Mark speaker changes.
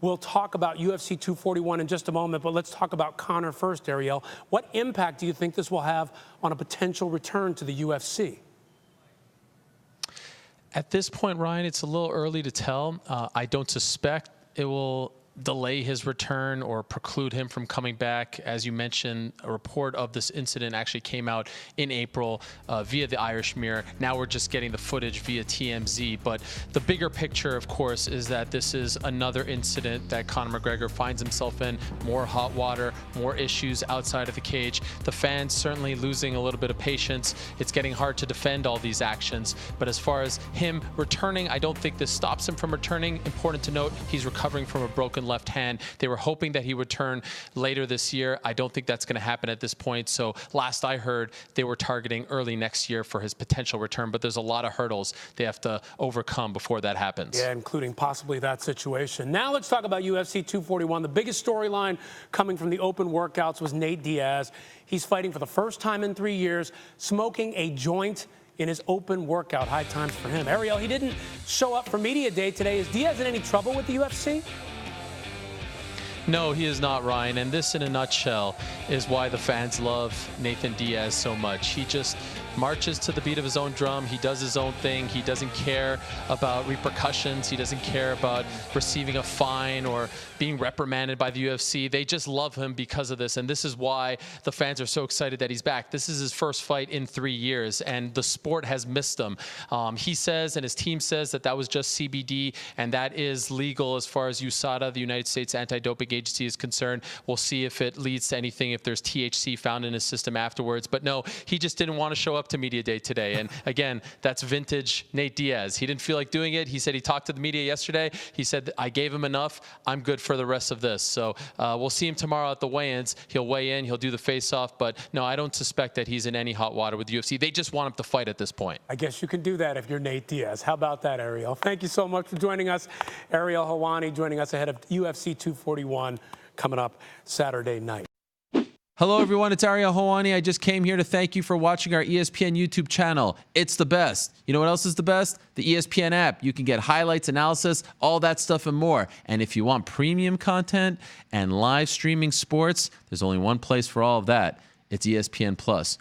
Speaker 1: We'll talk about UFC 241 in just a moment, but let's talk about Conor first, Ariel. What impact do you think this will have on a potential return to the UFC?
Speaker 2: At this point, Ryan, it's a little early to tell. I don't suspect it will delay his return or preclude him from coming back. As you mentioned, a report of this incident actually came out in April via the Irish Mirror. Now we're just getting the footage via TMZ. But the bigger picture, of course, is that this is another incident that Conor McGregor finds himself in. More hot water, more issues outside of the cage. The fans certainly losing a little bit of patience. It's getting hard to defend all these actions. But as far as him returning, I don't think this stops him from returning. Important to note, he's recovering from a broken left hand. They were hoping that he would return later this year. I don't think that's going to happen at this point. So last I heard, they were targeting early next year for his potential return, but there's a lot of hurdles they have to overcome before that happens.
Speaker 1: Yeah, including possibly that situation. Now let's talk about UFC 241. The biggest storyline coming from the open workouts was Nate Diaz. He's fighting for the first time in 3 years, smoking a joint in his open workout. High times for him. Ariel, he didn't show up for media day today. Is Diaz in any trouble with the UFC?
Speaker 2: No, he is not, Ryan. And this, in a nutshell, is why the fans love Nathan Diaz so much. He just marches to the beat of his own drum. He does his own thing. He doesn't care about repercussions. He doesn't care about receiving a fine or being reprimanded by the UFC. They just love him because of this. And this is why the fans are so excited that he's back. This is his first fight in 3 years, and the sport has missed him. He says, and his team says, that that was just CBD, and that is legal as far as USADA, the United States Anti-Doping Agency, is concerned. We'll see if it leads to anything, if there's THC found in his system afterwards. But no, he just didn't want to show up to media day today. And again, that's vintage Nate Diaz. He didn't feel like doing it. He said he talked to the media yesterday. He said, I gave him enough. I'm good for the rest of this. So we'll see him tomorrow at the weigh-ins. He'll weigh in. He'll do the face-off. But no, I don't suspect that he's in any hot water with the UFC. They just want him to fight at this point.
Speaker 1: I guess you can do that if you're Nate Diaz. How about that, Ariel? Thank you so much for joining us. Ariel Helwani joining us ahead of UFC 241 coming up Saturday night.
Speaker 3: Hello, everyone. It's Ariel Helwani. I just came here to thank you for watching our ESPN YouTube channel. It's the best. You know what else is the best? The ESPN app. You can get highlights, analysis, all that stuff and more. And if you want premium content and live streaming sports, there's only one place for all of that. It's ESPN Plus.